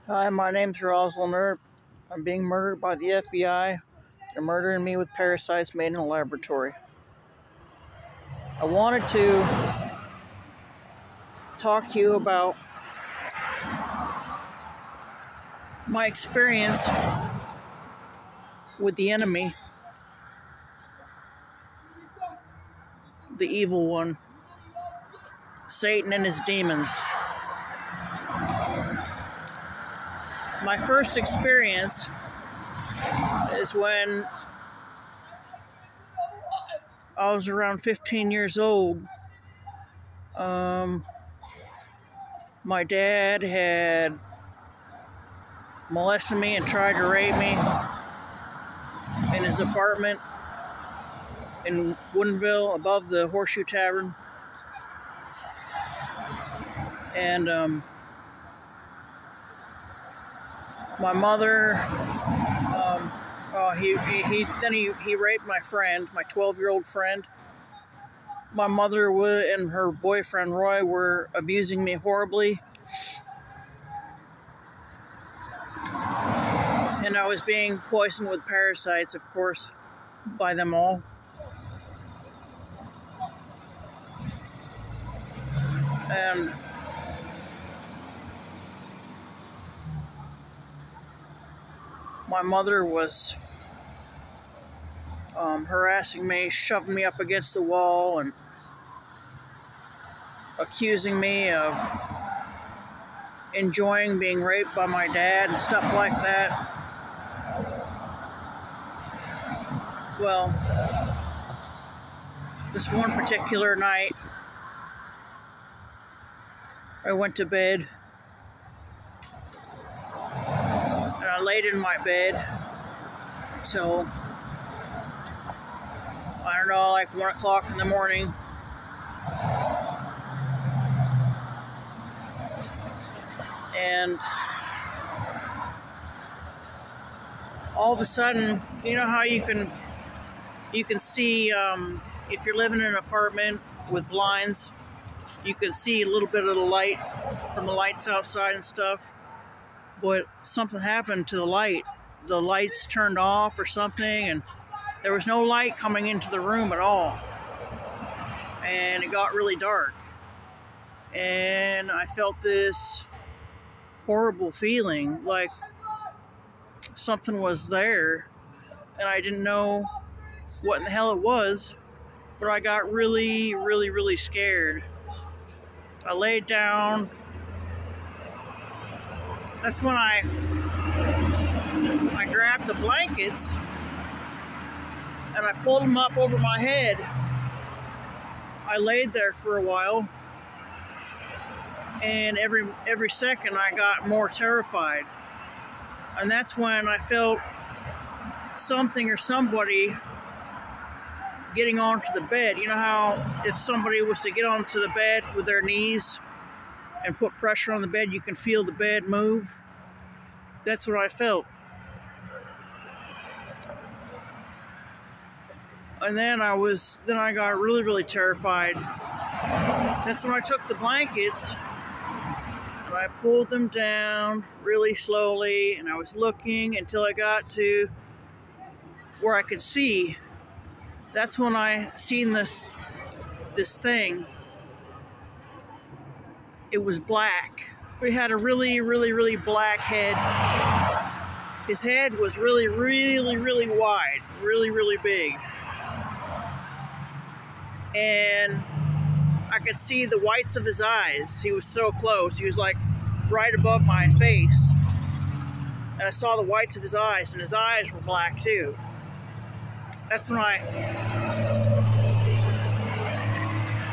Hi, my name's Rosalind Earp. I'm being murdered by the FBI. They're murdering me with parasites made in a laboratory. I wanted to talk to you about my experience with the enemy, the evil one, Satan and his demons. My first experience is when I was around 15 years old. My dad had molested me and tried to rape me in his apartment in Woodinville above the Horseshoe Tavern. And my mother, he raped my friend, my 12-year-old friend. My mother and her boyfriend Roy were abusing me horribly, and I was being poisoned with parasites, of course, by them all. And my mother was harassing me, shoving me up against the wall, and accusing me of enjoying being raped by my dad and stuff like that. Well, this one particular night, I went to bed, and I laid in my bed till, I don't know, like 1 o'clock in the morning. And all of a sudden, you know how you can see, if you're living in an apartment with blinds, you can see a little bit of the light from the lights outside and stuff. But something happened to the light. The lights turned off or something, and there was no light coming into the room at all. And it got really dark. And I felt this horrible feeling like something was there, and I didn't know what in the hell it was, but I got really, really, really scared. I laid down. That's when I grabbed the blankets and I pulled them up over my head. I laid there for a while, and every second I got more terrified. And that's when I felt something or somebody getting onto the bed. You know how if somebody was to get onto the bed with their knees and put pressure on the bed, you can feel the bed move? That's what I felt. And then I got really, really terrified. That's when I took the blankets and I pulled them down really slowly, and I was looking until I got to where I could see. That's when I seen this thing. It was black. He had a really, really, really black head. His head was really, really, really wide, really, really big. And I could see the whites of his eyes. He was so close. He was like right above my face. And I saw the whites of his eyes, and his eyes were black too. That's when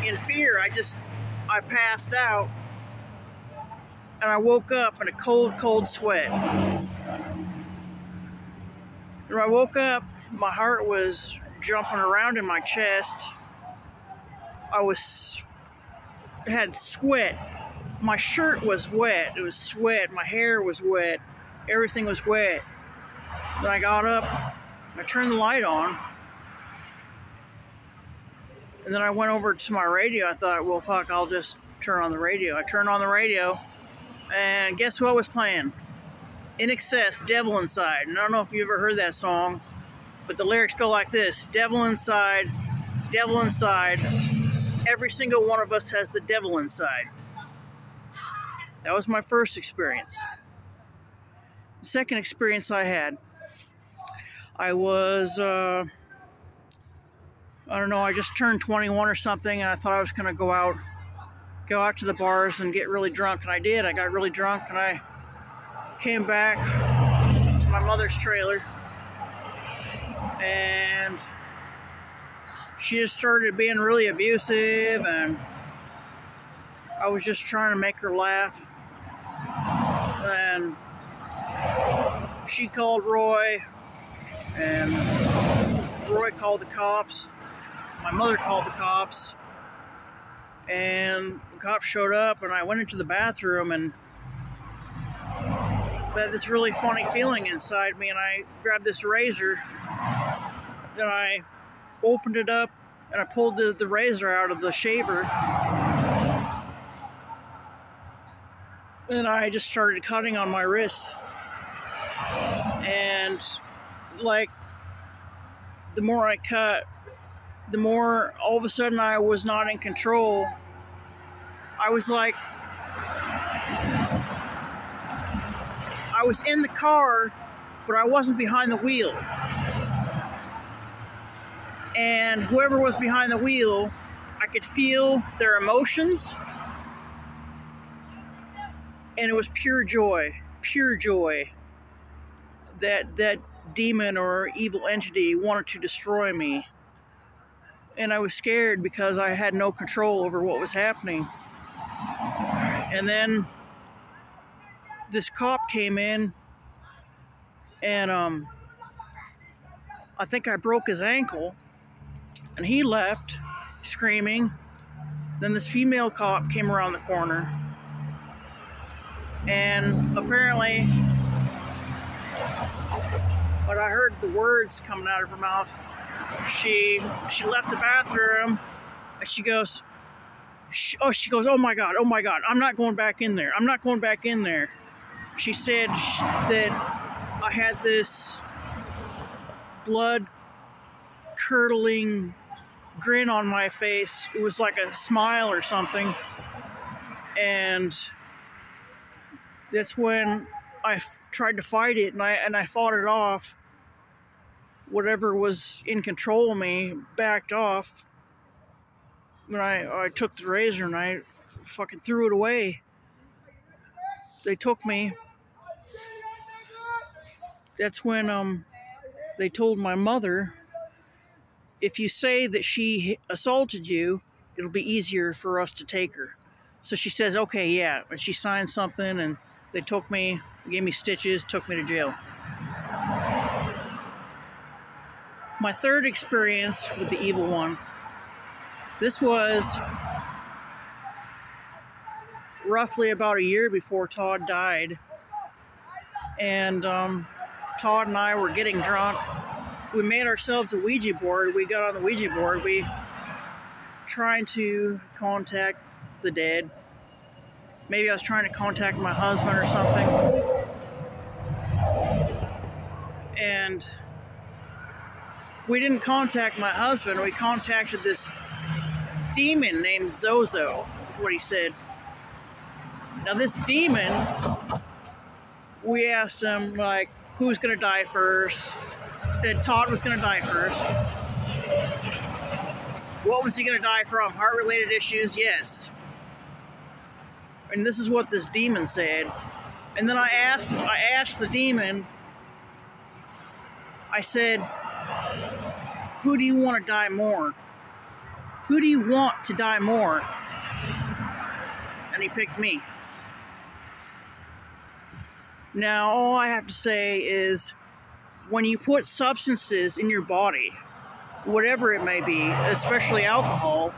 in fear, I passed out, and I woke up in a cold, cold sweat. When I woke up, my heart was jumping around in my chest. I had sweat. My shirt was wet. It was sweat. My hair was wet. Everything was wet. Then I got up, I turned the light on, and then I went over to my radio. I thought, well, fuck, I'll just turn on the radio. I turned on the radio, and guess what was playing? In excess, devil inside. And I don't know if you ever heard that song, but the lyrics go like this: devil inside, devil inside. Every single one of us has the devil inside. That was my first experience. The second experience I had, I was, I don't know, I just turned 21 or something, and I thought I was going to go out to the bars and get really drunk, and I did. I got really drunk, and I came back to my mother's trailer, and she just started being really abusive, and I was just trying to make her laugh. And she called Roy, and Roy called the cops. My mother called the cops, and the cops showed up, and I went into the bathroom, and I had this really funny feeling inside me, and I grabbed this razor, and I opened it up, and I pulled the razor out of the shaver, and I just started cutting on my wrists. And like, the more I cut, the more all of a sudden I was not in control. I was like, I was in the car, but I wasn't behind the wheel. And whoever was behind the wheel, I could feel their emotions. And it was pure joy that demon or evil entity wanted to destroy me. And I was scared because I had no control over what was happening. And then this cop came in, and I think I broke his ankle, and he left screaming. Then this female cop came around the corner, and apparently, but I heard the words coming out of her mouth. She left the bathroom, and she goes, oh my God, I'm not going back in there. I'm not going back in there. She said that I had this blood-curdling grin on my face. It was like a smile or something. And that's when I tried to fight it, and I fought it off. Whatever was in control of me backed off. When I took the razor and I fucking threw it away. They took me. That's when they told my mother, if you say that she assaulted you, it'll be easier for us to take her. So she says, okay, yeah. And she signed something, and they took me, gave me stitches, took me to jail. My third experience with the evil one, this was roughly about a year before Todd died. And Todd and I were getting drunk. We made ourselves a Ouija board. We got on the Ouija board. We trying to contact the dead. Maybe I was trying to contact my husband or something. And we didn't contact my husband. We contacted this demon named Zozo, is what he said. Now this demon, we asked him, like, who's going to die first? He said Todd was going to die first. What was he going to die from? Heart-related issues? Yes. And this is what this demon said. And then I asked the demon, I said, who do you want to die more? Who do you want to die more? And he picked me. Now, all I have to say is, when you put substances in your body, whatever it may be, especially alcohol,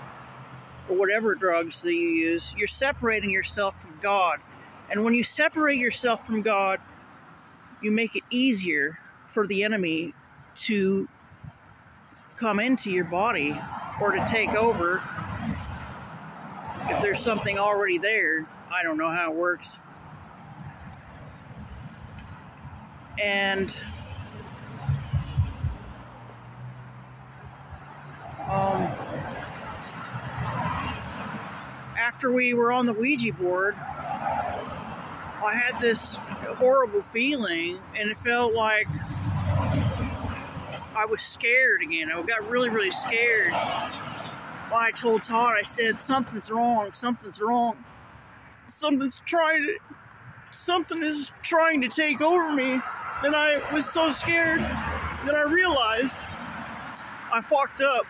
or whatever drugs that you use, you're separating yourself from God. And when you separate yourself from God, you make it easier for the enemy to come into your body or to take over. If there's something already there, I don't know how it works. And after we were on the Ouija board, I had this horrible feeling, and it felt like I was scared again. I got really, really scared. Well, I told Todd, I said, something's wrong, something's wrong. Something is trying to take over me. And I was so scared that I realized I fucked up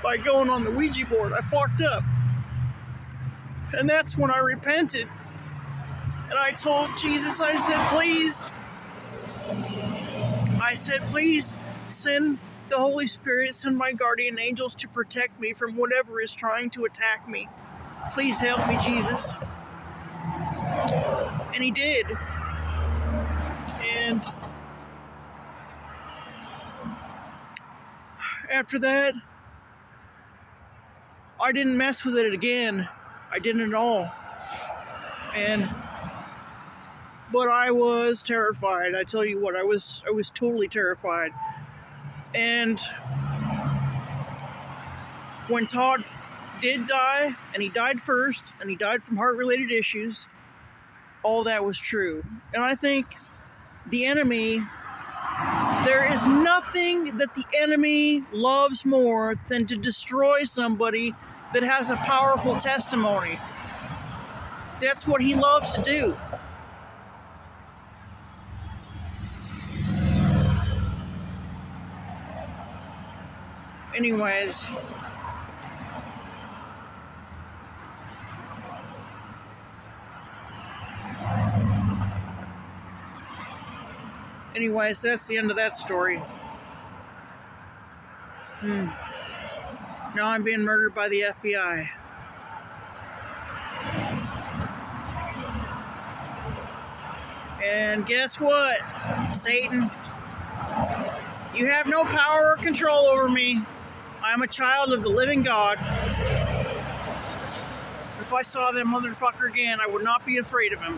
by going on the Ouija board. I fucked up. And that's when I repented. And I told Jesus, I said, please send the Holy Spirit, send my guardian angels to protect me from whatever is trying to attack me. Please help me, Jesus. And he did. And after that, I didn't mess with it again. I didn't at all. But I was terrified. I tell you what, I was totally terrified. And when Todd did die, and he died first, and he died from heart-related issues, all that was true. And I think the enemy, there is nothing that the enemy loves more than to destroy somebody that has a powerful testimony. That's what he loves to do. Anyways, that's the end of that story. Now I'm being murdered by the FBI. And guess what, Satan? You have no power or control over me. I am a child of the living God. If I saw that motherfucker again, I would not be afraid of him.